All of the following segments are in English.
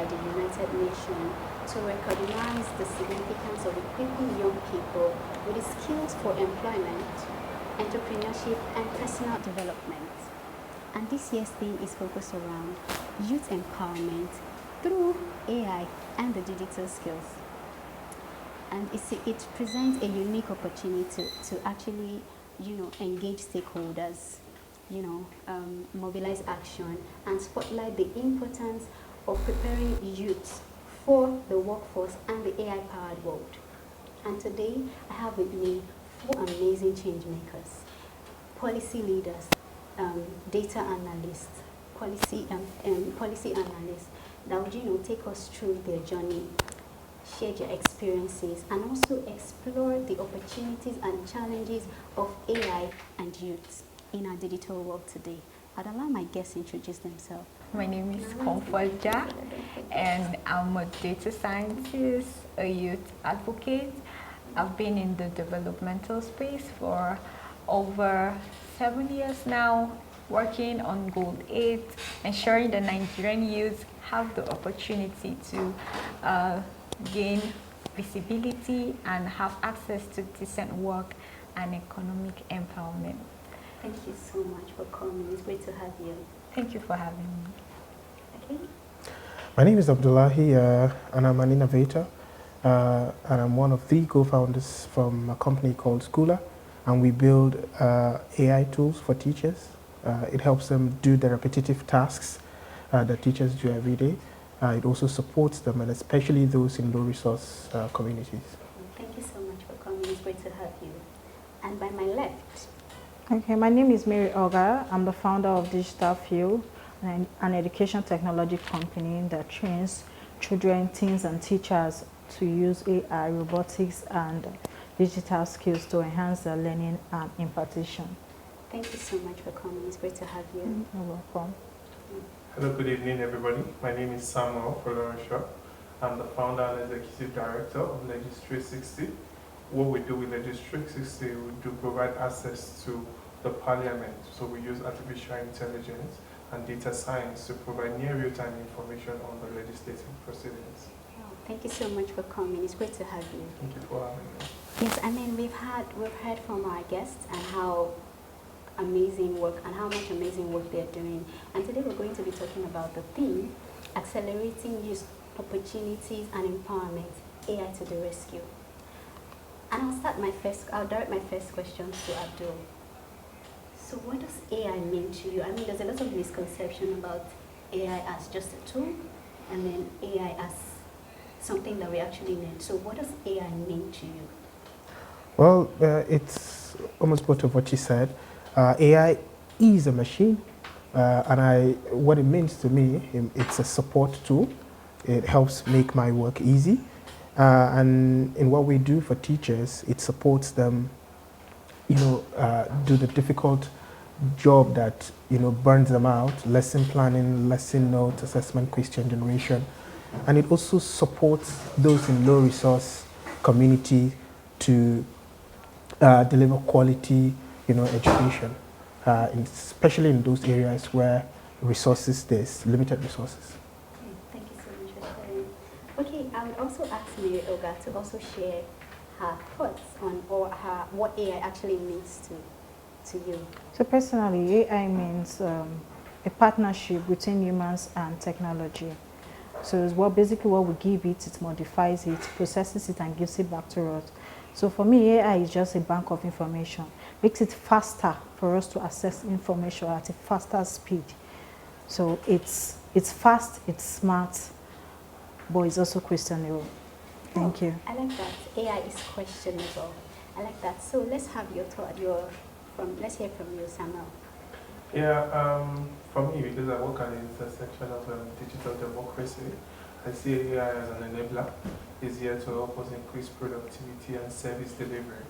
by the United Nations to recognize the significance of equipping young people with the skills for employment, entrepreneurship, and personal development. And this year's theme is focused around youth empowerment through AI and the digital skills. And it presents a unique opportunity to actually, engage stakeholders, mobilize action, and spotlight the importance of preparing youth for the workforce and the AI-powered world. And today, I have with me 4 amazing change makers, policy leaders, data analysts, policy analysts that would take us through their journey, share their experiences, and also explore the opportunities and challenges of AI and youth in our digital world today. I'd allow my guests to introduce themselves. My name is Comforja, and I'm a data scientist, a youth advocate. I've been in the developmental space for over 7 years now, working on Goal 8, ensuring the Nigerian youth have the opportunity to gain visibility and have access to decent work and economic empowerment. Thank you so much for coming. It's great to have you. Thank you for having me. Okay. My name is Abdullahi, and I'm an innovator, and I'm one of the co-founders from a company called Schooler, and we build AI tools for teachers. It helps them do the repetitive tasks that teachers do every day. It also supports them, and especially those in low-resource communities. Thank you so much for coming. It's great to have you. And by my left. Okay, my name is Mary Oga. I'm the founder of Digital Fuel, an education technology company that trains children, teens, and teachers to use AI, robotics, and digital skills to enhance their learning and impartition. Thank you so much for coming. It's great to have you. You're welcome. Hello, good evening, everybody. My name is Samuel Folorenshaw. I'm the founder and executive director of Legis 360. What we do with Legis 360, we do provide access to the parliament. So we use artificial intelligence and data science to provide near real-time information on the legislative proceedings. Thank you so much for coming. It's great to have you. Thank you for having me. Yes, I mean, we've heard from our guests and how amazing work and how much amazing work they're doing. And today we're going to be talking about the theme, accelerating youth opportunities and empowerment, AI to the rescue. And I'll direct my first question to Abdul. So what does AI mean to you? I mean, there's a lot of misconception about AI as just a tool and then AI as something that we actually need. So what does AI mean to you? Well, it's almost both of what you said. AI is a machine, and what it means to me, it's a support tool. It helps make my work easy. And in what we do for teachers, it supports them, do the difficult job that, burns them out, lesson planning, lesson notes, assessment, question generation. And it also supports those in low resource community to deliver quality, education, especially in those areas where there's limited resources. Thank you so much for sharing. Okay, I would also ask Mary Oga to also share her thoughts on what AI actually means to you. So personally, AI means a partnership between humans and technology. So it's basically what we give it, it modifies it, processes it, and gives it back to us. So for me, AI is just a bank of information. Makes it faster for us to access information at a faster speed. So it's fast, it's smart, but it's also questionable. Thank you. I like that. AI is questionable. I like that. So let's have your thought. Let's hear from you, Samuel. Yeah, for me, because I work at the intersection of digital democracy, I see AI as an enabler. It's here to help us increase productivity and service delivery.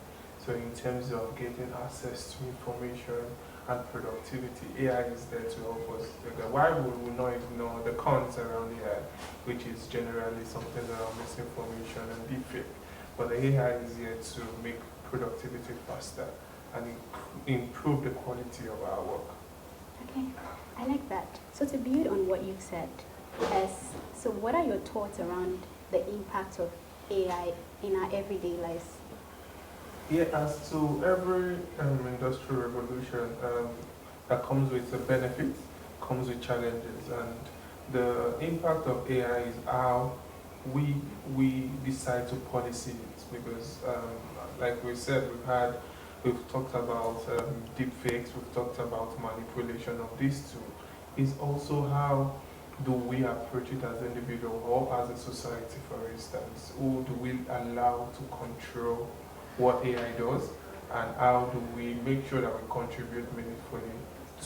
So in terms of getting access to information and productivity, AI is there to help us. Why would we not ignore the cons around AI, which is generally something around misinformation and deepfake? But the AI is here to make productivity faster and improve the quality of our work. Okay, I like that. So to build on what you said, So what are your thoughts around the impact of AI in our everyday lives? Yeah, as to every industrial revolution that comes with the benefits, comes with challenges, and the impact of AI is how we decide to policy it. Because, like we said, we've talked about deep fakes, we've talked about manipulation of these two. Is also how do we approach it as individual or as a society, for instance? Who do we allow to control what AI does, and how do we make sure that we contribute meaningfully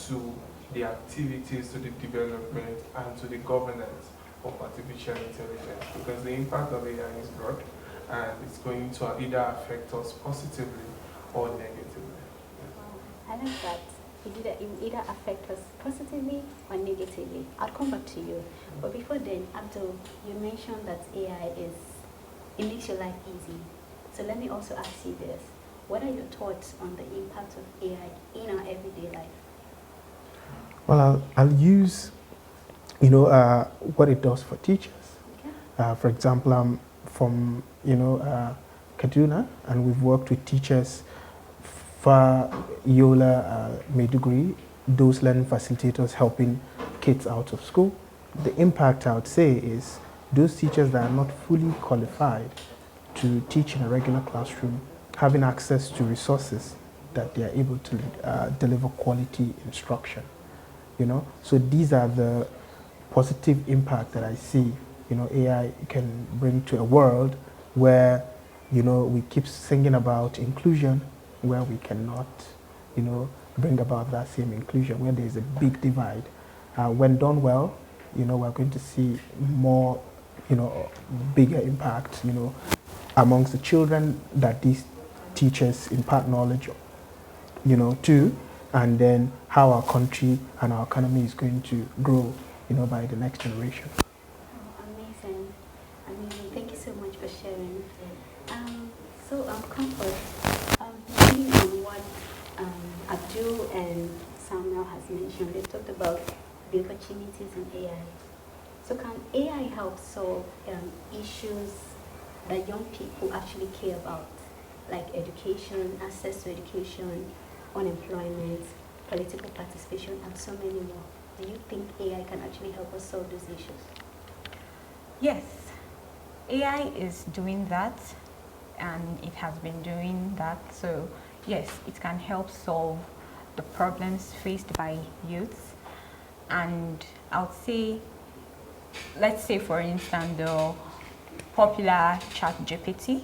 to the activities, to the development, and to the governance of artificial intelligence? Because the impact of AI is broad, and it's going to either affect us positively or negatively. I like that. It will either affect us positively or negatively. I'll come back to you. But before then, Abdul, you mentioned that it makes your life easy. So let me also ask you this. What are your thoughts on the impact of AI in our everyday life? Well, I'll use, what it does for teachers. Okay. For example, I'm from, Kaduna, and we've worked with teachers for Yola, Maiduguri, those learning facilitators helping kids out of school. The impact, I would say, is those teachers that are not fully qualified to teach in a regular classroom, having access to resources that they are able to deliver quality instruction. So these are the positive impact that I see, AI can bring to a world where, we keep singing about inclusion, where we cannot, bring about that same inclusion, where there is a big divide. When done well, we're going to see more, bigger impact, amongst the children that these teachers impart knowledge, to, and then how our country and our economy is going to grow, by the next generation. Amazing. Amazing. Thank you so much for sharing. Comfort, building on what Abdul and Samuel has mentioned, they talked about the opportunities in AI. So can AI help solve issues that young people actually care about, like education, access to education, unemployment, political participation, and so many more? Do you think AI can actually help us solve those issues? Yes, AI is doing that, and it has been doing that. So yes, it can help solve the problems faced by youth. And I would say, let's say for instance, the popular ChatGPT,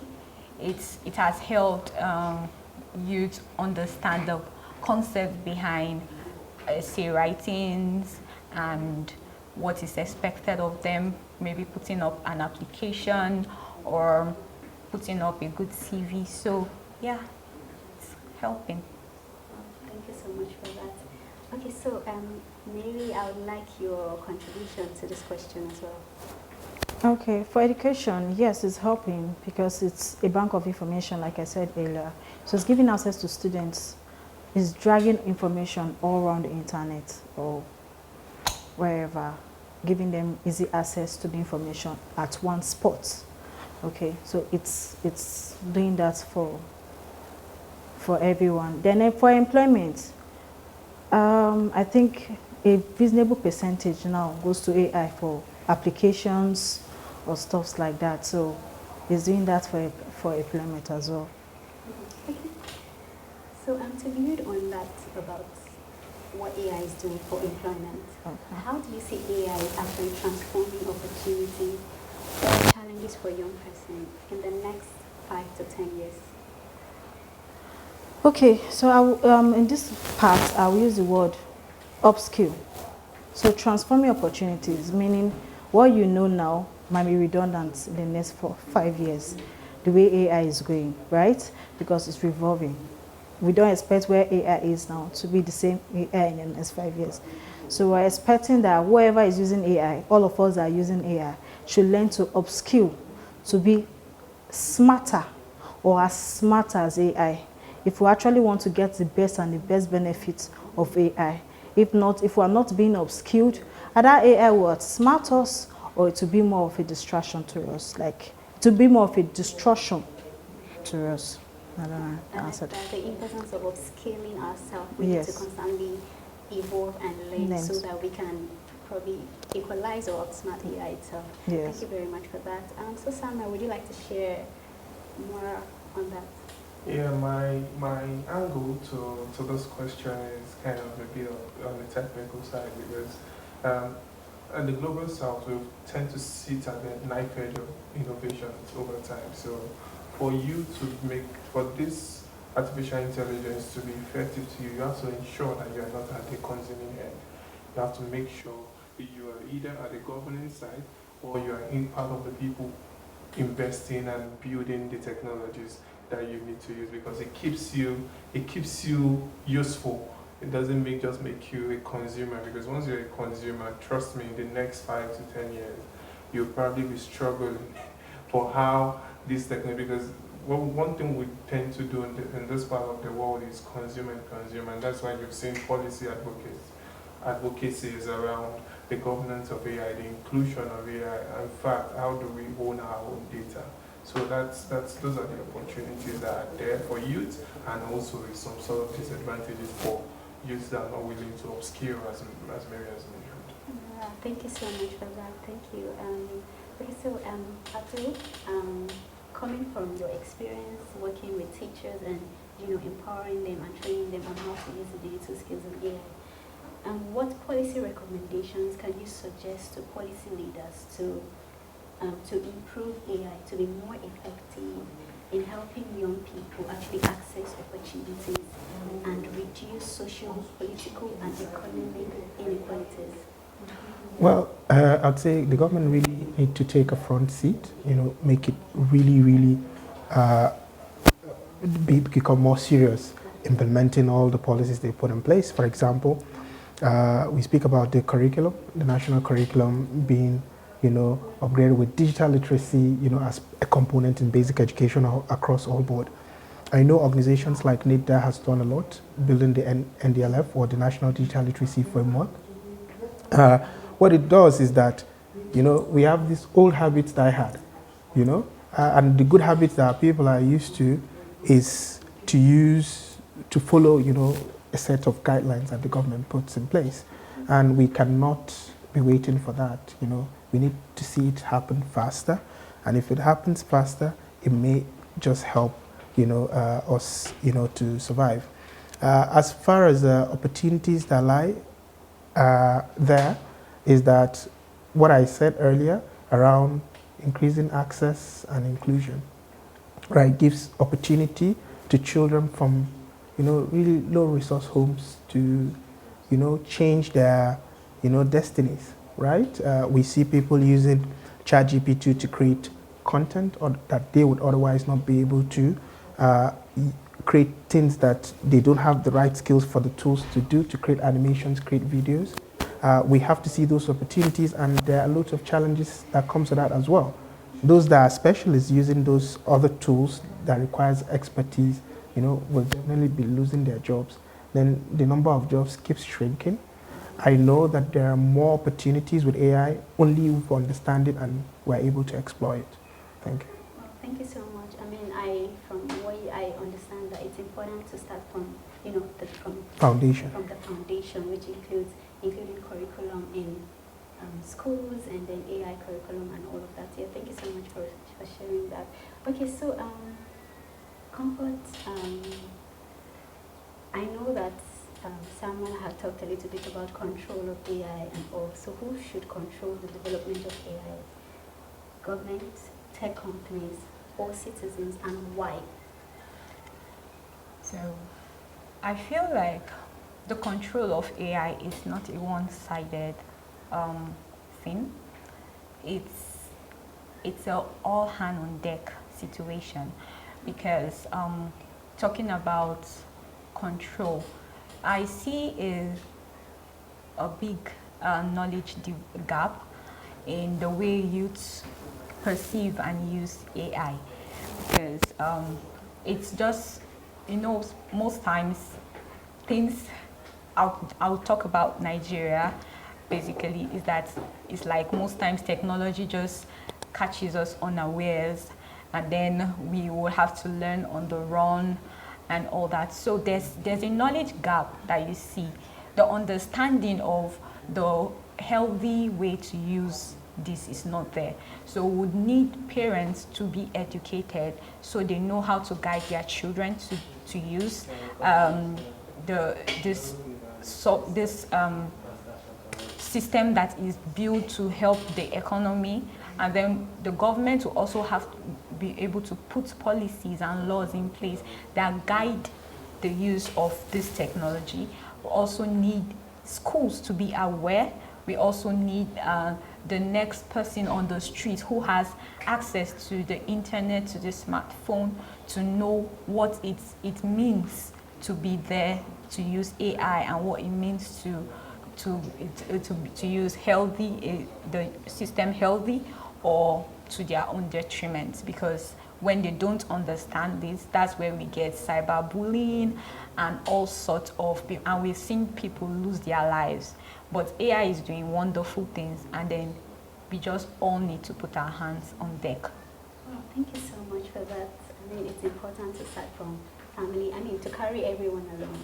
it has helped youth understand the concept behind, say, writings and what is expected of them, maybe putting up an application or putting up a good CV. So yeah, it's helping. Thank you so much for that. Okay, so Mary, I would like your contribution to this question as well. Okay, for education, yes, it's helping because it's a bank of information, like I said earlier. So it's giving access to students. It's dragging information all around the internet or wherever, giving them easy access to the information at one spot. Okay, so it's doing that for everyone. Then for employment, I think a reasonable percentage now goes to AI for applications or stuff like that. So it's doing that for employment as well. Okay. So to build on that about what AI is doing for employment, how do you see AI actually transforming opportunity or challenges for a young person in the next 5 to 10 years? Okay, so in this part, I will use the word upskill. So transforming opportunities, meaning what you know now might be redundant in the next 5 years, the way AI is going, right? Because it's revolving. We don't expect where AI is now to be the same AI in the next 5 years. So we're expecting that whoever is using AI, all of us that are using AI, should learn to upskill, to be smarter or as smart as AI. If we actually want to get the best and the best benefits of AI, If not, if we're not being upskilled, either AI will outsmart us or it will be more of a distraction to us, like to be more of a distraction to us. I don't know. And Answered. the importance of upskilling ourselves. We Yes. need to constantly evolve and learn Learn. so that we can probably equalize or outsmart AI itself. Yes. Thank you very much for that. So Samuel, would you like to share more on that? Yeah, my angle to this question is kind of a bit on the technical side because in the global south we tend to sit at the knife edge of innovations over time. So for this artificial intelligence to be effective to you, you have to ensure that you are not at the consuming end. You have to make sure that you are either at the governance side or you are in part of the people investing and building the technologies that you need to use because it keeps you useful. It doesn't just make you a consumer because once you're a consumer, trust me, in the next 5 to 10 years, you'll probably be struggling for how this technology, because one thing we tend to do in this part of the world is consume, and that's why you've seen policy advocacy is around the governance of AI, the inclusion of AI. In fact, how do we own our own data? So those are the opportunities that are there for youth, and also some sort of disadvantages for youth that are not willing to upskill, as Mary has mentioned. Thank you so much for that. Thank you. Okay, so Abdul, coming from your experience working with teachers and empowering them and training them on how to use the digital skills of AI, what policy recommendations can you suggest to policy leaders to improve AI to be more effective in helping young people actually access opportunities and reduce social, political, and economic inequalities? Well, I'd say the government really need to take a front seat, make it really become more serious implementing all the policies they put in place. For example, we speak about the curriculum, the national curriculum being upgraded with digital literacy, as a component in basic education across all board. I know organizations like NIDA has done a lot, building the NDLF or the National Digital Literacy Framework. What it does is that, we have these old habits that I had, and the good habits that people are used to is to follow, a set of guidelines that the government puts in place. And we cannot be waiting for that, We need to see it happen faster. And if it happens faster, it may just help, us, to survive. As far as opportunities that lie there, is that what I said earlier around increasing access and inclusion, right, gives opportunity to children from, really low resource homes to, change their, destinies, right? We see people using ChatGPT to create content or that they would otherwise not be able to create things that they don't have the right skills for the tools to do, to create animations, create videos. We have to see those opportunities, and there are lots of challenges that comes to that as well. Those that are specialists using those other tools that requires expertise, will definitely be losing their jobs. Then the number of jobs keeps shrinking. I know that there are more opportunities with AI only if we understand it and we're able to exploit it. Thank you. Well, thank you so much. I mean, from what I understand that it's important to start from, Foundation. From the foundation, which including curriculum in schools and then AI curriculum and all of that. Yeah, thank you so much for sharing that. Okay, so Comfort, I know that Samuel had talked a little bit about control of AI and all. So who should control the development of AI? Government, tech companies, or citizens, and why? So I feel like the control of AI is not a one-sided thing. It's a all hand on deck situation, because talking about control, I see a big knowledge gap in the way youths perceive and use AI, because it's just, most times things I'll talk about Nigeria. Basically, is that it's like most times technology just catches us unawares, and then we will have to learn on the run and all that. So there's a knowledge gap that you see. The understanding of the healthy way to use this is not there. So we would need parents to be educated so they know how to guide their children to use this system that is built to help the economy, and then the government will also have to be able to put policies and laws in place that guide the use of this technology. We also need schools to be aware. We also need the next person on the street who has access to the internet, to the smartphone, to know what it means to be there, to use AI, and what it means to use healthy, the system healthy, or to their own detriment. Because when they don't understand this, that's where we get cyberbullying and all sorts of people, and we've seen people lose their lives. But AI is doing wonderful things, and then we just all need to put our hands on deck. Well, thank you so much for that. I mean, it's important to start from family. I mean, to carry everyone along.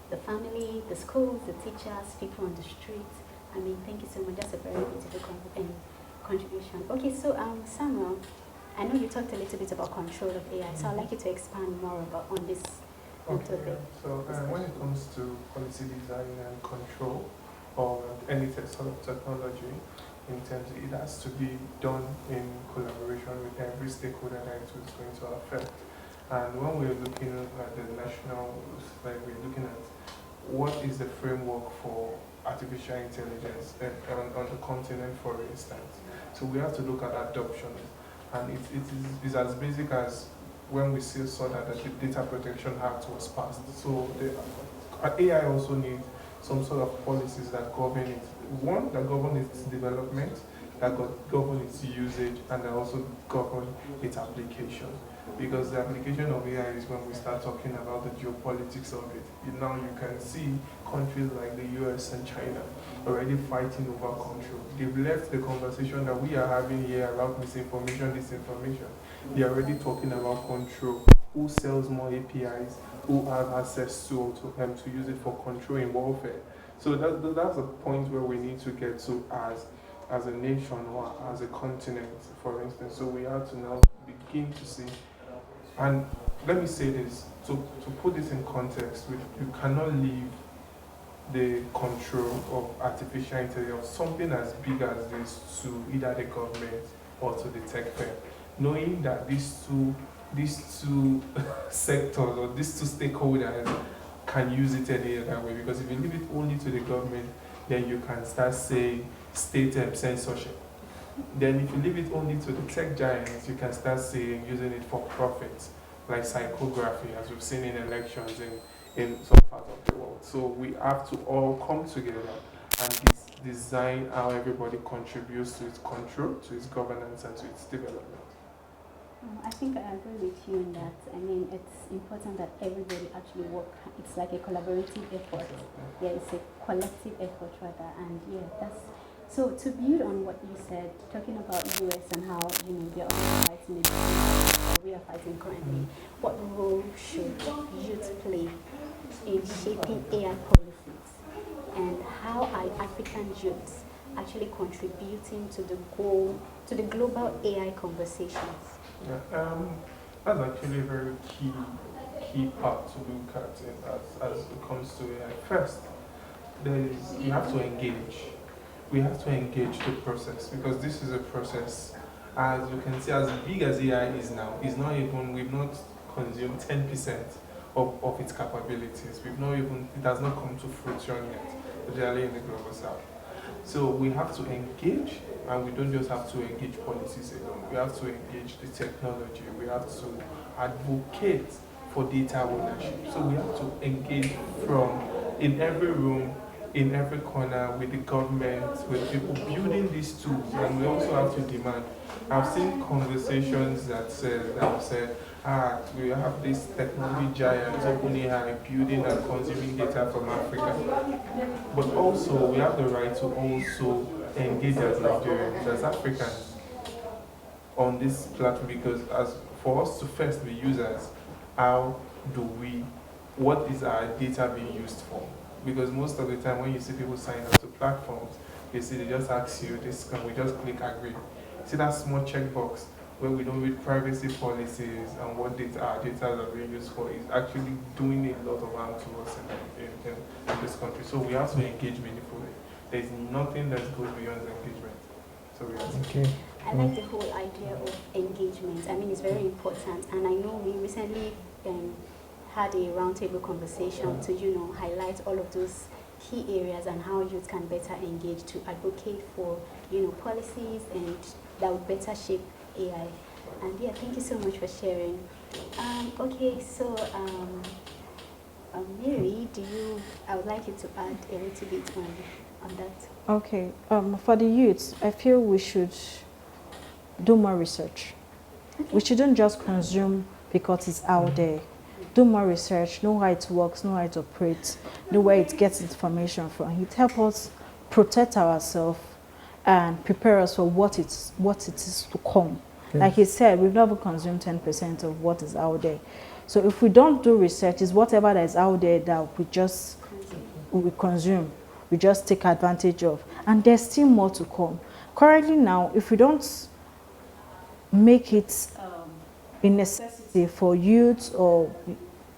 The family, the schools, the teachers, people on the street. I mean, thank you so much. That's a very beautiful contribution. Okay, so Samuel, I know you talked a little bit about control of AI, so I'd like you to expand more on this topic. So when it comes to policy design and control of any sort of technology, in terms of it has to be done in collaboration with every stakeholder that it is going to affect. And when we're looking at the national, like we're looking at what is the framework for artificial intelligence on the continent, for instance. So we have to look at adoption. And it's as basic as when we saw that the Data Protection Act was passed. So the AI also needs some sort of policies that govern it. One, that govern its development, that govern its usage, and that also govern its application. Because the application of AI is when we start talking about the geopolitics of it. Now you can see countries like the US and China already fighting over control. They've left the conversation that we are having here about misinformation, disinformation. They're already talking about control. Who sells more APIs? Who have access to use it for control in warfare? So that's a point where we need to get to as a nation or as a continent, for instance. So we have to now begin to see. And let me say this, to put this in context, you cannot leave the control of artificial intelligence, something as big as this, to either the government or to the tech firm. Knowing that these two sectors or these two stakeholders can use it any other way. Because if you leave it only to the government, then you can start saying state censorship. Then if you leave it only to the tech giants, you can start saying using it for profit, like psychography, as we've seen in elections in some part of the world. So we have to all come together and design how everybody contributes to its control, to its governance, and to its development. I think I agree with you in that. I mean, it's important that everybody actually work. It's like a collaborative effort. Yeah, it's a collective effort rather. And yeah, that's so. To build on what you said, talking about US and how they're also fighting it, we are fighting currently. What role should youth play in shaping AI policies, and how are African youths actually contributing to the global AI conversations? Yeah, that's actually a very key part to look at it as it comes to AI. First, you have to engage. We have to engage the process, because this is a process, as you can see, as big as AI is now, we've not consumed 10% of its capabilities. It has not come to fruition yet, particularly in the global south. So we have to engage, and we don't just have to engage policies alone. We have to engage the technology. We have to advocate for data ownership. So we have to engage in every room, in every corner, with the government, with people building these tools. And we also have to demand. I've seen conversations that have said, we have this technology giants, OpenAI, building and consuming data from Africa. But also, we have the right to also engage as Nigerians, as Africans, on this platform, because as for us to first be users, how do we, what is our data being used for? Because most of the time when you see people sign up to platforms, you see they just ask you this, can we just click agree? See that small checkbox where we don't read privacy policies and what data our data are being used for is actually doing a lot of harm to us in this country. So we have to engage meaningfully. There's nothing that goes beyond engagement. So we have to. Okay. I like the whole idea of engagement. I mean, it's very important. And I know we recently had a roundtable conversation to, highlight all of those key areas and how youth can better engage to advocate for, policies and that would better shape AI. And yeah, thank you so much for sharing. Okay, so Mary, I would like you to add a little bit on that. Okay, for the youths, I feel we should do more research. Okay. We shouldn't just consume because it's out there. Do more research, know how it works, know how it operates, know where it gets information from. It helps us protect ourselves and prepare us for what it is to come. Yes. Like he said, we've never consumed 10% of what is out there. So if we don't do research, it's whatever that is out there that we consume, we just take advantage of. And there's still more to come. Currently now, if we don't make it a necessity for youth or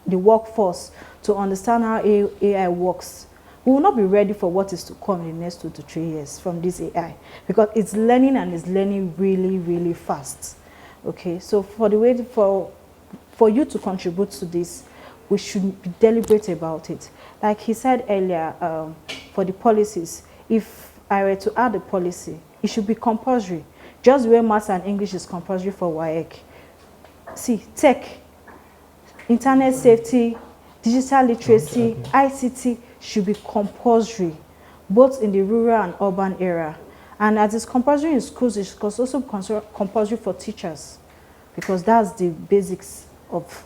the workforce to understand how AI works, we will not be ready for what is to come in the next 2 to 3 years from this AI, because it's learning and it's learning really, really fast. Okay, so for you to contribute to this, we should be deliberate about it. Like he said earlier, for the policies, if I were to add a policy, it should be compulsory. Just the way maths and English is compulsory for WAEC. See, tech, internet safety, digital literacy, ICT should be compulsory, both in the rural and urban area. And as it's compulsory in schools, it's also compulsory for teachers, because that's the basics of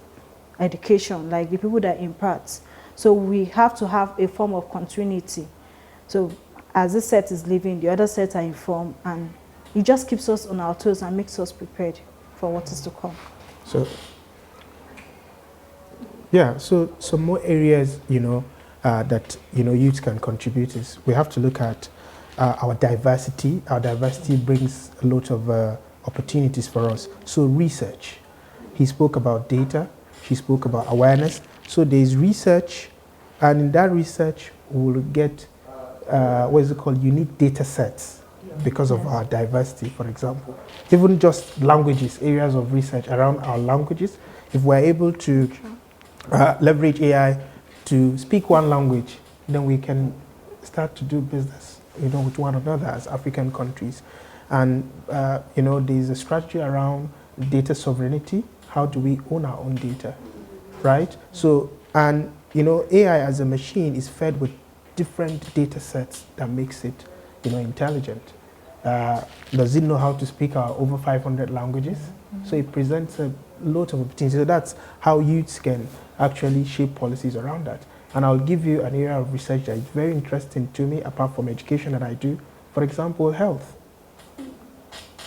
education, like the people that impart. So we have to have a form of continuity. So as this set is living, the other sets are informed, and it just keeps us on our toes and makes us prepared for what is to come. So, yeah, so some more areas, that, youth can contribute is we have to look at our diversity. Our diversity brings a lot of opportunities for us. So research. He spoke about data. She spoke about awareness. So there's research, and in that research, we'll get, unique data sets because of our diversity, for example. Even just languages, areas of research around our languages. If we're able to leverage AI to speak one language, then we can start to do business, with one another as African countries. And, there's a strategy around data sovereignty. How do we own our own data, right? So, and, AI as a machine is fed with different data sets that makes it, intelligent. Does it know how to speak our over 500 languages? So it presents a lot of opportunities. So that's how youths can actually shape policies around that. And I'll give you an area of research that is very interesting to me, apart from education that I do. For example, health.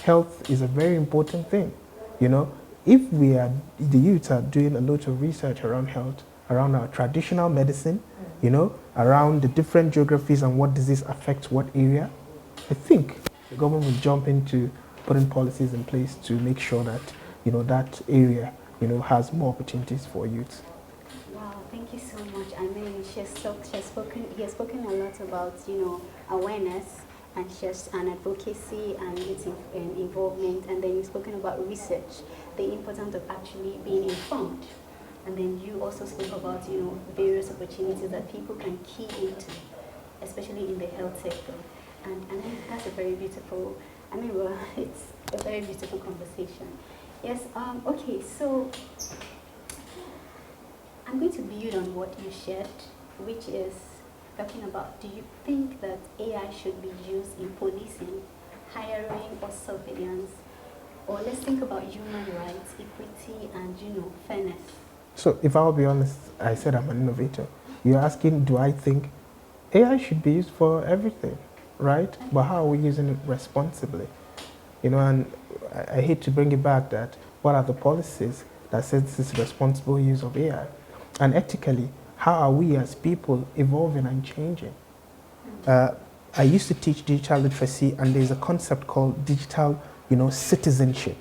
Health is a very important thing. If the youths are doing a lot of research around health, around our traditional medicine, around the different geographies and what disease affects what area, I think the government will jump into putting policies in place to make sure that, that area, has more opportunities for youth. Wow, thank you so much. I mean, he has spoken a lot about, awareness and advocacy and its involvement, and then you've spoken about research, the importance of actually being informed. And then you also spoke about, various opportunities that people can key into, especially in the health sector. And I think that's a very beautiful, it's a very beautiful conversation. Yes, okay, so I'm going to build on what you shared, which is talking about, do you think that AI should be used in policing, hiring, or surveillance? Or let's think about human rights, equity, and fairness. So if I'll be honest, I said I'm an innovator. You're asking, do I think AI should be used for everything, right? But how are we using it responsibly? And I hate to bring it back that what are the policies that says this is responsible use of AI? And ethically, how are we as people evolving and changing? I used to teach digital literacy, and there's a concept called digital, citizenship.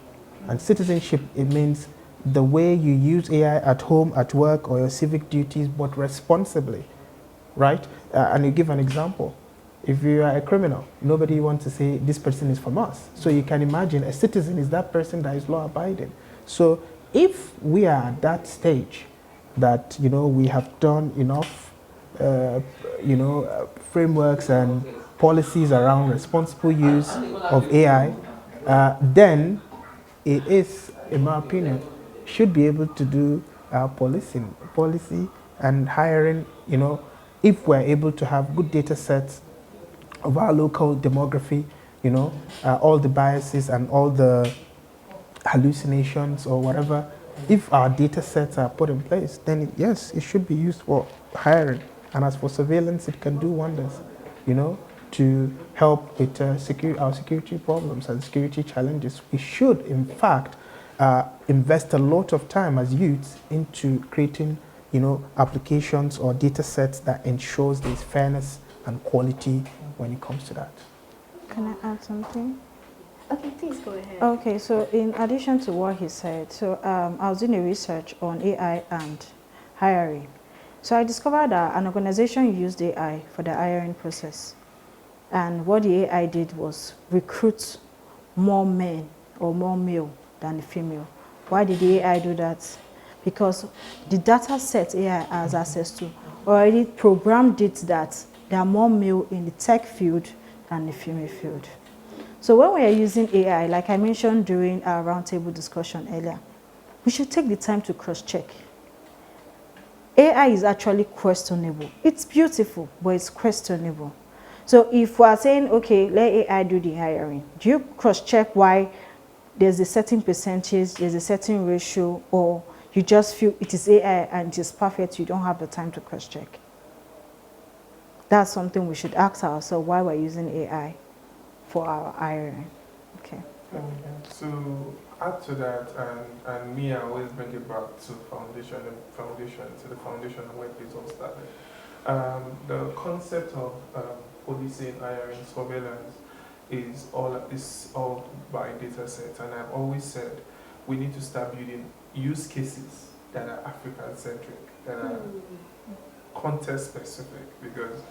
And citizenship, it means the way you use AI at home, at work, or your civic duties, but responsibly, right? And you give an example. If you are a criminal, nobody wants to say this person is from us. So you can imagine a citizen is that person that is law-abiding. So if we are at that stage that, we have done enough, frameworks and policies around responsible use of AI, then it is, in my opinion, should be able to do policy and hiring, if we're able to have good data sets of our local demography, all the biases and all the hallucinations or whatever, if our data sets are put in place, then yes, it should be used for hiring. And as for surveillance, it can do wonders, to help with our security problems and security challenges. We should, in fact, invest a lot of time as youths into creating, applications or data sets that ensures there's fairness and quality when it comes to that. Can I add something? Okay, please go ahead. Okay, so in addition to what he said, so I was doing a research on AI and hiring. So I discovered that an organization used AI for the hiring process. And what the AI did was recruit more men or more male than the female. Why did the AI do that? Because the data set AI has access to already programmed it that there are more male in the tech field than the female field. So when we are using AI, like I mentioned during our roundtable discussion earlier, we should take the time to cross-check. AI is actually questionable. It's beautiful, but it's questionable. So if we are saying, okay, let AI do the hiring, do you cross-check why there's a certain percentage, there's a certain ratio, or you just feel it is AI and it is perfect, you don't have the time to cross-check? That's something we should ask ourselves why we're using AI for our hiring. Okay. To add to that, and me, I always bring it back to to the foundation and where it all started. The concept of policing, hiring, surveillance is all by data sets, and I've always said we need to start building use cases that are African-centric, that are context-specific, because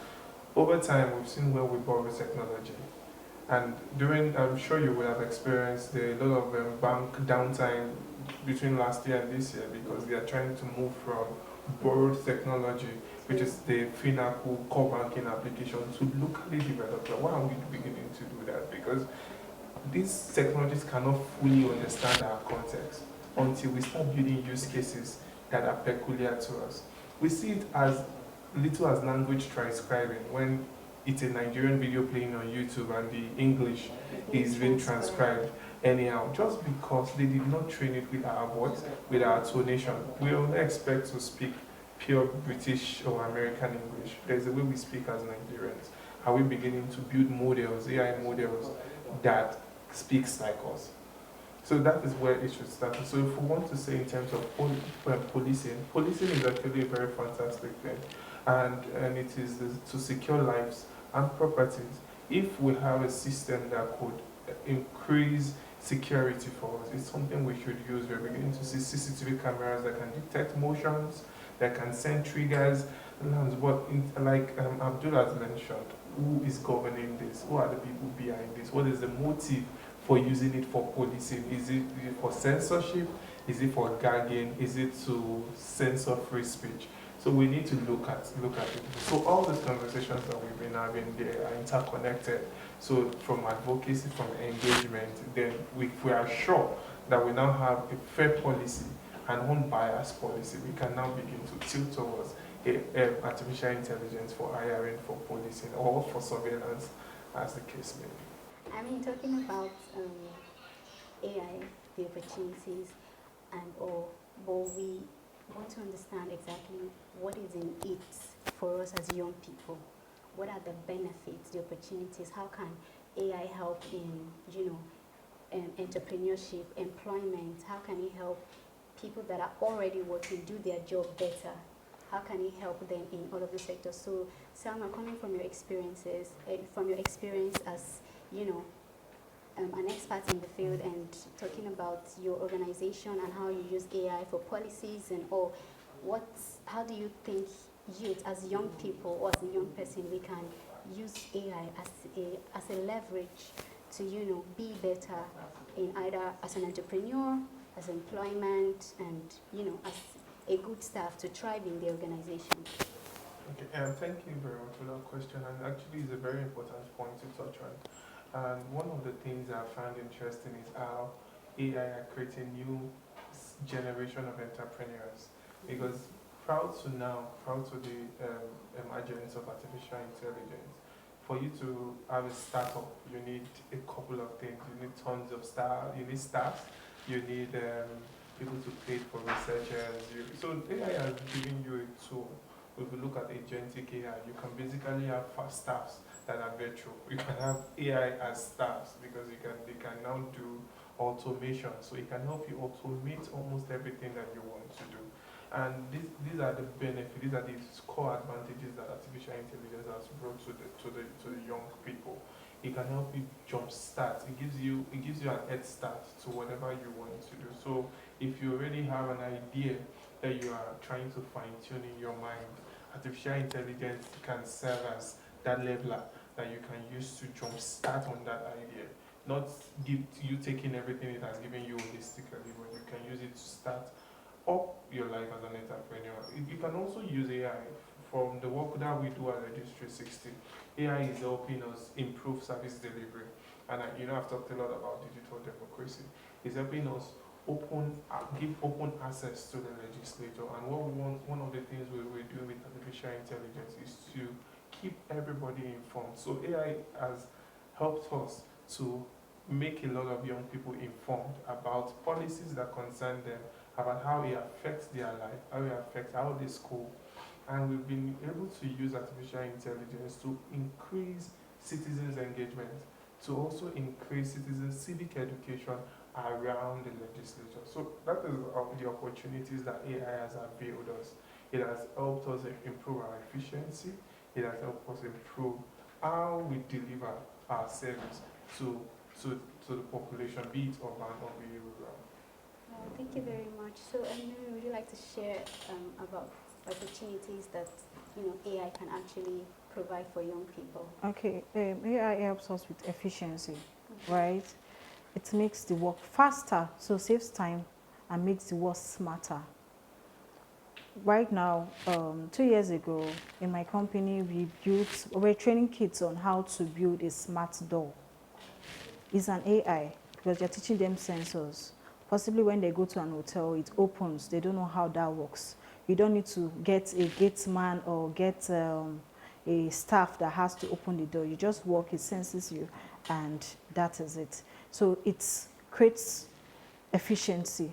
over time we've seen where we borrow technology. And I'm sure you will have experienced a lot of bank downtime between last year and this year, because they are trying to move from borrowed technology, which is the Finacle core banking application, to locally developed. Why are we beginning to do that? Because these technologies cannot fully understand our context until we start building use cases that are peculiar to us. We see it as little as language transcribing, when it's a Nigerian video playing on YouTube and the English is being transcribed anyhow, just because they did not train it with our voice, with our tonation. We only expect to speak pure British or American English. There's a way we speak as Nigerians. Are we beginning to build models, AI models, that speaks like us? So that is where it should start. So if we want to say in terms of policing is actually a very fantastic thing. And it is to secure lives and properties. If we have a system that could increase security for us, it's something we should use. We're beginning to see CCTV cameras that can detect motions, that can send triggers. But like Abdul has mentioned, who is governing this? Who are the people behind this? What is the motive for using it for policing? Is it for censorship? Is it for gagging? Is it to censor free speech? So we need to look at it. So all these conversations that we've been having, they are interconnected. So from advocacy, from engagement, then we are sure that we now have a fair policy and unbiased policy, we can now begin to tilt towards artificial intelligence for hiring, for policing, or for surveillance, as the case may be. I mean, talking about AI, the opportunities, and all, but we want to understand exactly what is in it for us as young people. What are the benefits, the opportunities? How can AI help in, entrepreneurship, employment? How can it help people that are already working do their job better? How can it help them in all of the sectors? So, Salma, coming from your experiences, from your experience as, an expert in the field and talking about your organization and how you use AI for policies and all, how do you think youth, as young people or as a young person, we can use AI as a leverage to, be better in either as an entrepreneur, as employment, and, as a good staff to thrive in the organization? Okay, thank you very much for that question. And actually, it's a very important point to touch on. And one of the things I found interesting is how AI are creating new generation of entrepreneurs. Because proud to the emergence of artificial intelligence, for you to have a startup, you need a couple of things. You need tons of staff. You need staff. You need people to pay for researchers. So AI has given you a tool. If you look at agentic AI, you can basically have fast staffs that are virtual. You can have AI as staffs because they can now do automation. So it can help you automate almost everything that you want to do. And these are the benefits, these are the core advantages that artificial intelligence has brought to the young people. It can help you jumpstart. It gives you an head start to whatever you want to do. So if you already have an idea that you are trying to fine tune in your mind, artificial intelligence can serve as that leveler that you can use to jumpstart on that idea. Not give you taking everything it has given you holistically, but you can use it to start up your life as an entrepreneur. You can also use AI from the work that we do at Registry 360. AI is helping us improve service delivery. And I've talked a lot about digital democracy. It's helping us give open access to the legislature. And one of the things we do with artificial intelligence is to keep everybody informed. So AI has helped us to make a lot of young people informed about policies that concern them, about how it affects their life, how it affects how they school. And we've been able to use artificial intelligence to increase citizens' engagement, to also increase citizens' civic education around the legislature. So that is the opportunities that AI has availed us. It has helped us improve our efficiency. It has helped us improve how we deliver our service to the population, be it urban or be it rural. Thank you very much. So, Amy, would you like to share about opportunities that AI can actually provide for young people? Okay, AI helps us with efficiency, right? It makes the work faster, so saves time and makes the work smarter. Right now, 2 years ago, in my company, we're training kids on how to build a smart door. It's an AI because you're teaching them sensors. Possibly when they go to an hotel, it opens. They don't know how that works. You don't need to get a gateman or get a staff that has to open the door. You just walk, it senses you, and that is it. So it creates efficiency.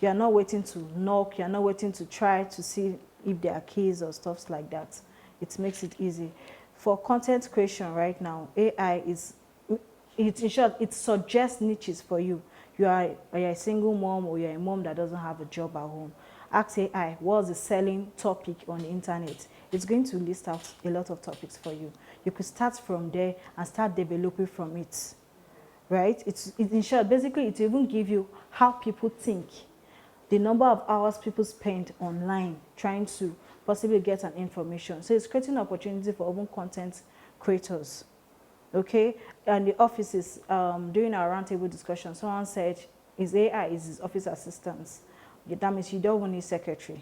You are not waiting to knock. You are not waiting to try to see if there are keys or stuff like that. It makes it easy. For content creation right now, AI is, in short, it suggests niches for you. You're a single mom or you're a mom that doesn't have a job at home. Ask AI, what's the selling topic on the internet? It's going to list out a lot of topics for you. You could start from there and start developing from it, right? It's in short, basically, it will even give you how people think, the number of hours people spend online trying to possibly get an information. So it's creating an opportunity for open content creators. Okay, and the offices, during our roundtable discussion, someone said his AI is his office assistants. That means you don't want a secretary.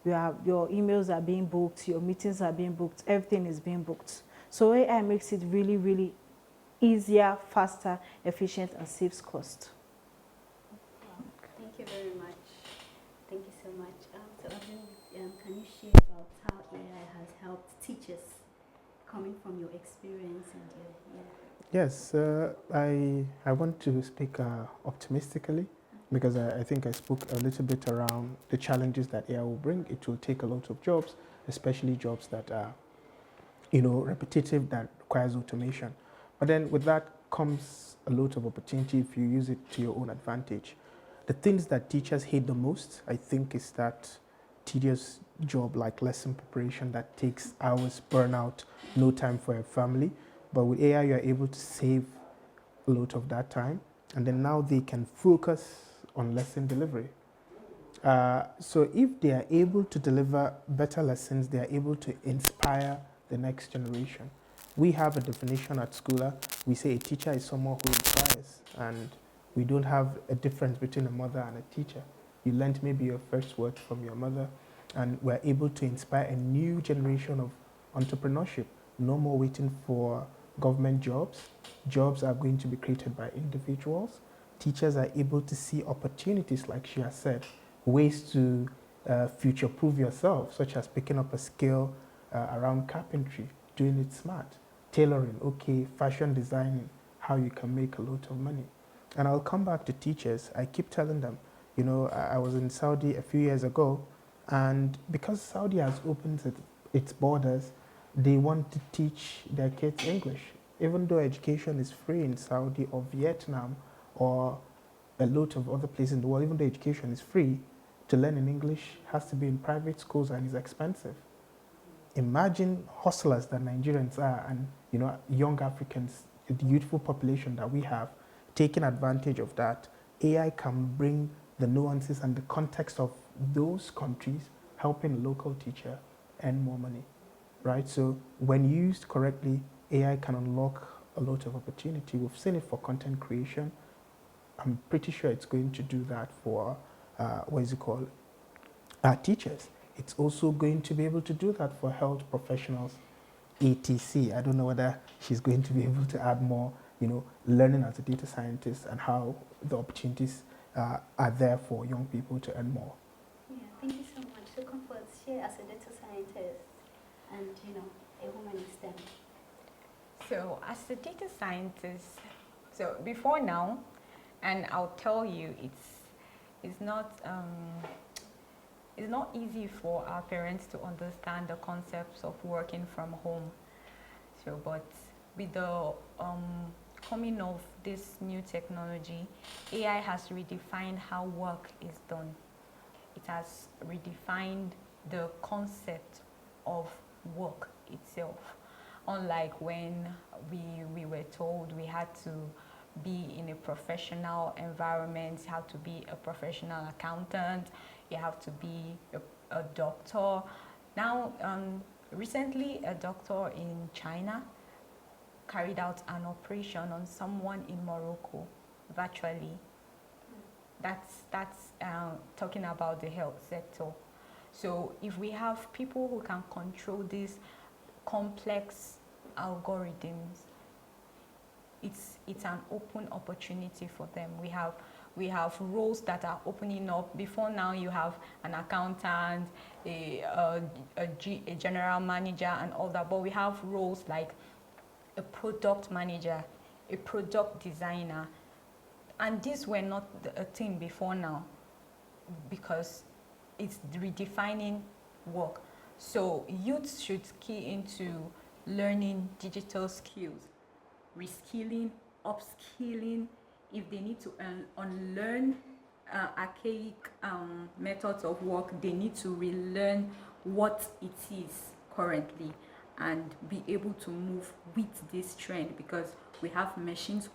Your emails are being booked, your meetings are being booked, everything is being booked. So AI makes it really, really easier, faster, efficient, and saves cost. Thank you very much. Thank you so much. So, Abu, can you share about how AI has helped teachers coming from your experience and your, Yes, I want to speak optimistically because I think I spoke a little bit around the challenges that AI will bring. It will take a lot of jobs, especially jobs that are, repetitive, that requires automation. But then with that comes a lot of opportunity if you use it to your own advantage. The things that teachers hate the most, I think, is that tedious job like lesson preparation that takes hours, burnout, no time for your family. But with AI, you're able to save a lot of that time. And then now they can focus on lesson delivery. So if they are able to deliver better lessons, they are able to inspire the next generation. We have a definition at Schooler. We say a teacher is someone who inspires, and we don't have a difference between a mother and a teacher. You learned maybe your first word from your mother, and we're able to inspire a new generation of entrepreneurship. No more waiting for government jobs. Jobs are going to be created by individuals. Teachers are able to see opportunities, like she has said, ways to future-proof yourself, such as picking up a skill around carpentry, doing it smart, tailoring, okay, fashion designing, how you can make a lot of money. And I'll come back to teachers. I keep telling them, I was in Saudi a few years ago, and because Saudi has opened its borders, they want to teach their kids English. Even though education is free in Saudi or Vietnam or a lot of other places in the world, even though education is free, to learn in English has to be in private schools and is expensive. Imagine hustlers that Nigerians are, and young Africans, the youthful population that we have, taking advantage of that. AI can bring the nuances and the context of those countries, helping a local teacher earn more money, right? So when used correctly, AI can unlock a lot of opportunity. We've seen it for content creation. I'm pretty sure it's going to do that for, teachers. It's also going to be able to do that for health professionals, etc. I don't know whether she's going to be able to add more, learning as a data scientist and how the opportunities are there for young people to earn more. Yeah, thank you so much. So Comfort, share as a data scientist and, a woman in STEM. So as a data scientist, so before now, and I'll tell you, it's not easy for our parents to understand the concepts of working from home. So, but with the coming of this new technology, AI has redefined how work is done. It has redefined the concept of work itself. Unlike when we were told we had to be in a professional environment, you have to be a professional accountant, you have to be a doctor. Now, recently a doctor in China carried out an operation on someone in Morocco virtually. That's talking about the health sector. So if we have people who can control these complex algorithms, it's an open opportunity for them. We have roles that are opening up. Before now, you have an accountant, a general manager, and all that. But we have roles like a product manager, a product designer, and these were not a thing before now, because it's redefining work. So youth should key into learning digital skills, reskilling, upskilling. If they need to unlearn archaic methods of work, they need to relearn what it is currently and be able to move with this trend, because we have machines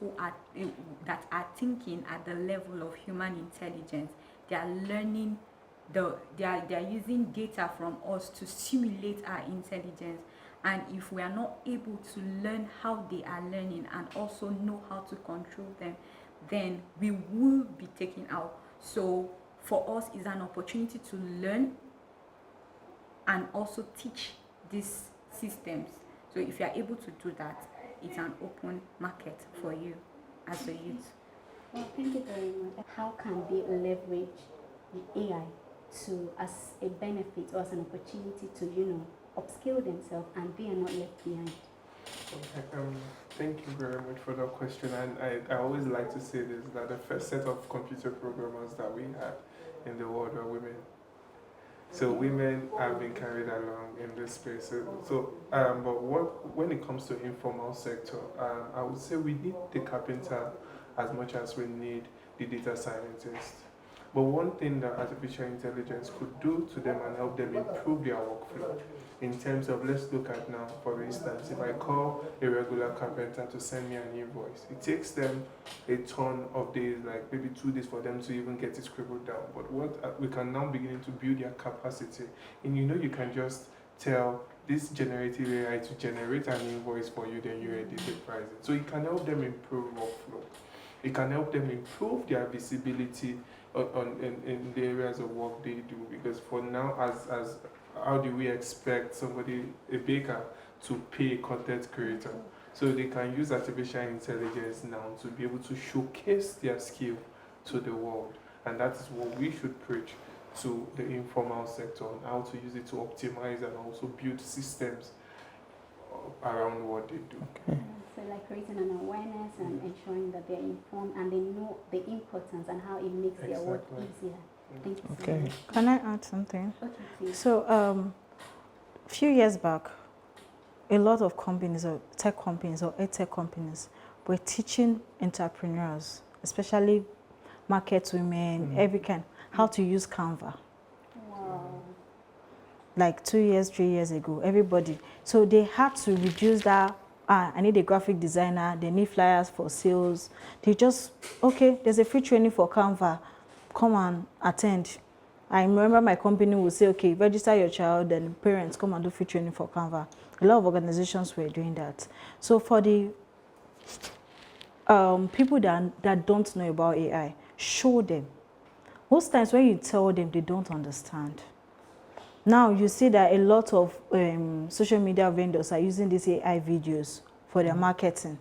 that are thinking at the level of human intelligence. They are learning they are using data from us to simulate our intelligence. And if we are not able to learn how they are learning and also know how to control them, then we will be taken out. So for us, it's an opportunity to learn and also teach these systems. So if you are able to do that, it's an open market for you as a youth. Well, thank you very much. How can we leverage the AI as a benefit or as an opportunity to, upskill themselves, and they are not left behind. Okay, thank you very much for that question. And I always like to say this, that the first set of computer programmers that we had in the world were women. So women have been carried along in this space. But when it comes to informal sector, I would say we need the carpenter as much as we need the data scientist. But one thing that artificial intelligence could do to them and help them improve their workflow, in terms of, let's look at now, for instance, if I call a regular carpenter to send me an invoice, it takes them a ton of days, like maybe 2 days for them to even get it scribbled down. But what we can now begin to build their capacity, and you can just tell this generative AI to generate an invoice for you, then you edit the pricing. So it can help them improve workflow. It can help them improve their visibility in the areas of work they do. Because for now, as how do we expect somebody, a baker, to pay a content creator? So they can use artificial intelligence now to be able to showcase their skill to the world. And that is what we should preach to the informal sector, on how to use it to optimize and also build systems around what they do. Okay. So like creating an awareness and ensuring that they're informed and they know the importance and how it makes their work easier. Thank you so Okay. much. Can I add something? Okay, please. So, a few years back, a lot of companies or tech companies or edtech companies were teaching entrepreneurs, especially market women, every kind, how to use Canva. Wow. Like 2 years, 3 years ago, everybody. So they had to reduce that. I need a graphic designer. They need flyers for sales. They just, okay, there's a free training for Canva. Come and attend. I remember my company would say, okay, register your child, then parents come and do free training for Canva. A lot of organizations were doing that. So for the people that don't know about AI, show them. Most times when you tell them, they don't understand. Now you see that a lot of social media vendors are using these AI videos for their marketing.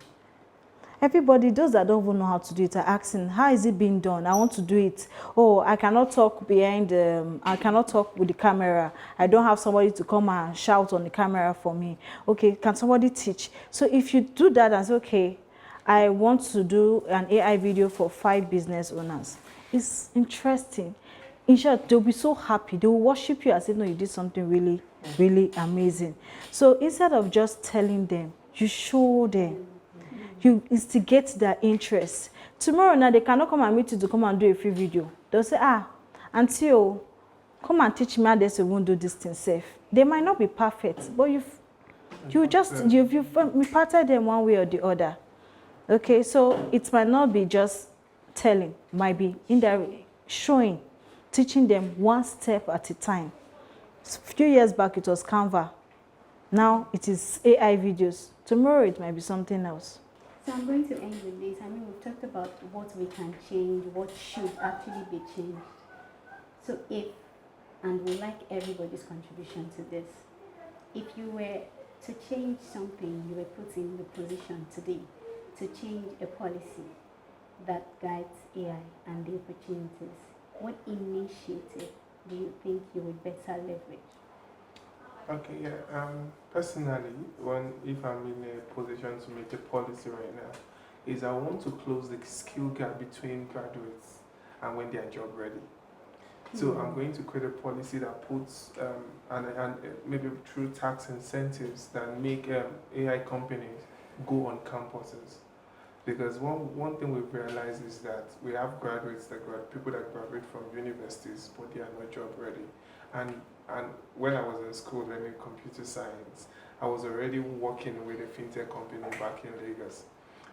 Everybody, those that don't even know how to do it, are asking, how is it being done? I want to do it. Oh, I cannot talk I cannot talk with the camera. I don't have somebody to come and shout on the camera for me. Okay, can somebody teach? So if you do that and say, okay, I want to do an AI video for 5 business owners, it's interesting. In short, they'll be so happy. They will worship you as if, no, you did something really, really amazing. So instead of just telling them, you show them. You instigate their interest. Tomorrow now, they cannot come and meet you to come and do a free video. They'll say, auntie, come and teach me how they won't do this thing safe. They might not be perfect, but you've imparted them one way or the other. Okay, so it might not be just telling, might be indirectly showing, teaching them one step at a time. A few years back, it was Canva. Now it is AI videos. Tomorrow it might be something else. So I'm going to end with this. I mean, we've talked about what we can change, what should actually be changed. So and we like everybody's contribution to this, if you were to change something, you were put in the position today to change a policy that guides AI and the opportunities, what initiative do you think you would better leverage? Okay, yeah. Personally, if I'm in a position to make a policy right now, is I want to close the skill gap between graduates and when they are job ready. So I'm going to create a policy that puts, and maybe through tax incentives that make AI companies go on campuses. Because one thing we've realized is that we have graduates people that graduate from universities, but they are not job ready. And when I was in school learning computer science, I was already working with a fintech company back in Lagos.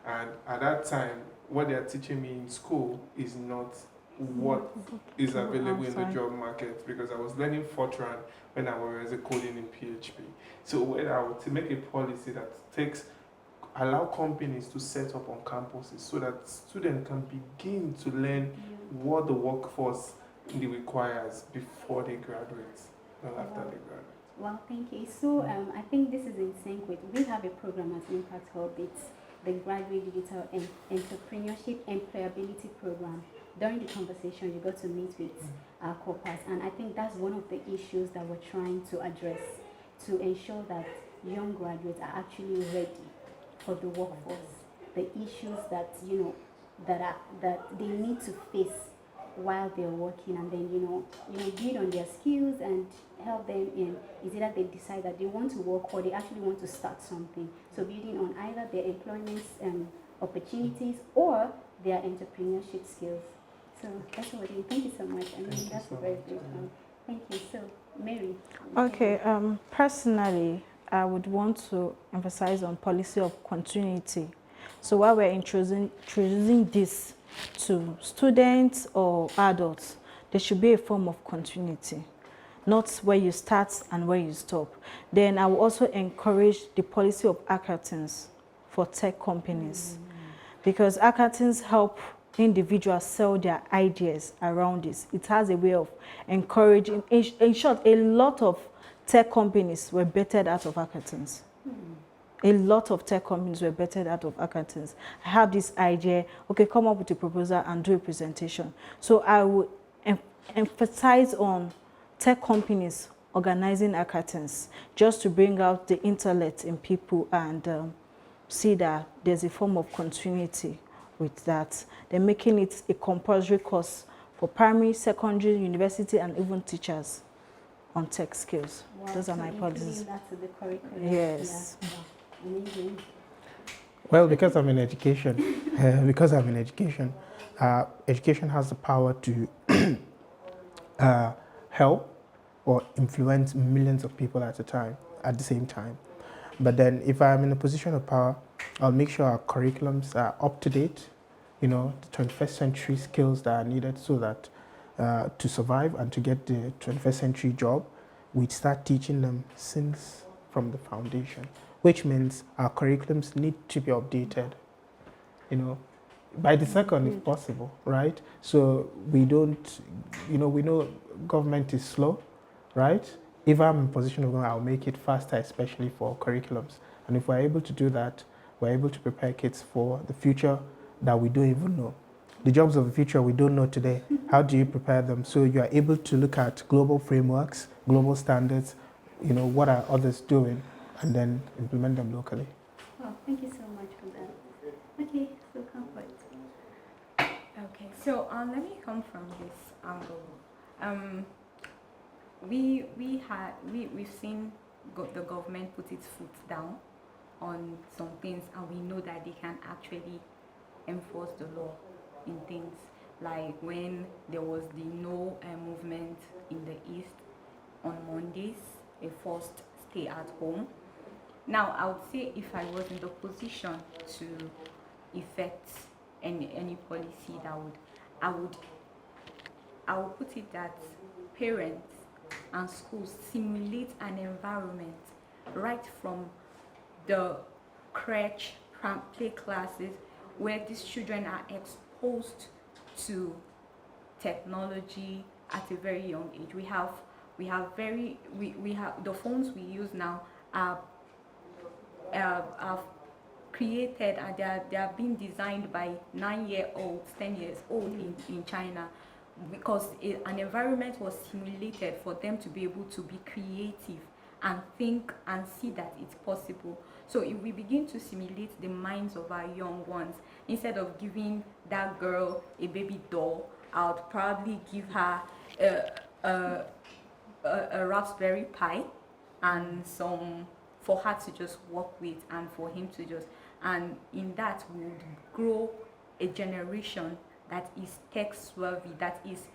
And at that time, what they are teaching me in school is not what is available in the job market, because I was learning Fortran when I was coding in PHP. So when I would to make a policy that allow companies to set up on campuses so that students can begin to learn what the workforce requires before they graduate, not after they graduate. Well, thank you. So I think this is in sync with, we have a program at Impact Hub. It's the Graduate Digital Entrepreneurship Employability Program. During the conversation, you got to meet with our corpus, and I think that's one of the issues that we're trying to address. to ensure that young graduates are actually ready for the workforce, the issues that that they need to face while they're working, and then build on their skills and help them in is either they decide that they want to work or they actually want to start something. So building on either their employment opportunities or their entrepreneurship skills. So that's what I do. Thank you so much. I mean, that's a very great one. Thank you. So, Mary. Okay. Personally, I would want to emphasize on policy of continuity. So while we're introducing this to students or adults, there should be a form of continuity, not where you start and where you stop. Then I will also encourage the policy of hackathons for tech companies, because hackathons help individuals sell their ideas around this. It has a way of encouraging. In short, a lot of tech companies were bettered out of hackathons. A lot of tech companies were bettered out of hackathons. I have this idea, okay, come up with a proposal and do a presentation. So I would emphasize on tech companies organizing hackathons just to bring out the intellect in people and see that there's a form of continuity with that. They're making it a compulsory course for primary, secondary, university, and even teachers on tech skills. Wow, those are so my policies. that to the curriculum. Yes. Yeah. Wow. Amazing. Well, because I'm in education, education has the power to help or influence millions of people at the same time. But then if I'm in a position of power, I'll make sure our curriculums are up to date, the 21st century skills that are needed so that to survive and to get the 21st century job, we start teaching them since from the foundation, which means our curriculums need to be updated, by the second if possible, right? So we don't, we know government is slow, right? If I'm in position of going, I'll make it faster, especially for curriculums. And if we're able to do that, we're able to prepare kids for the future that we don't even know. The jobs of the future we don't know today. How do you prepare them? So you are able to look at global frameworks, global standards, what are others doing, and then implement them locally. Well, thank you so much for that. Okay, so comfort. Okay, so let me come from this angle. We've seen the government put its foot down on some things, and we know that they can actually enforce the law in things like when there was the no movement in the East on Mondays, a forced stay at home. Now, I would say if I was in the position to effect any policy I would put it that parents and schools simulate an environment right from the crèche, play classes, where these children are exposed to technology at a very young age. We have the phones we use now are created, and they are being designed by 9-year-olds, 10 years old in China, because an environment was simulated for them to be able to be creative and think and see that it's possible. So if we begin to simulate the minds of our young ones, instead of giving that girl a baby doll, I would probably give her a Raspberry Pi and some for her to just work with, and for him to just, and in that we would grow a generation that is tech savvy, that is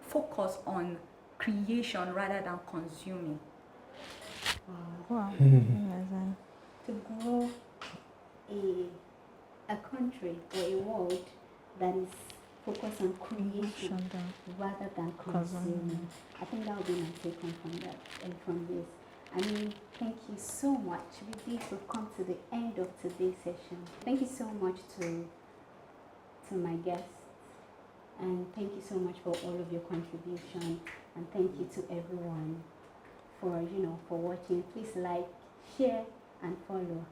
focused on creation rather than consuming. Wow. To grow a country or a world that is focused on creation rather than consuming. I think that would be my take on from that and from this. I mean, thank you so much. With this, we've come to the end of today's session. Thank you so much to my guests, and thank you so much for all of your contribution, and thank you to everyone for watching. Please like, share, and follow.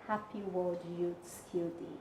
Happy World Youth Skill Day.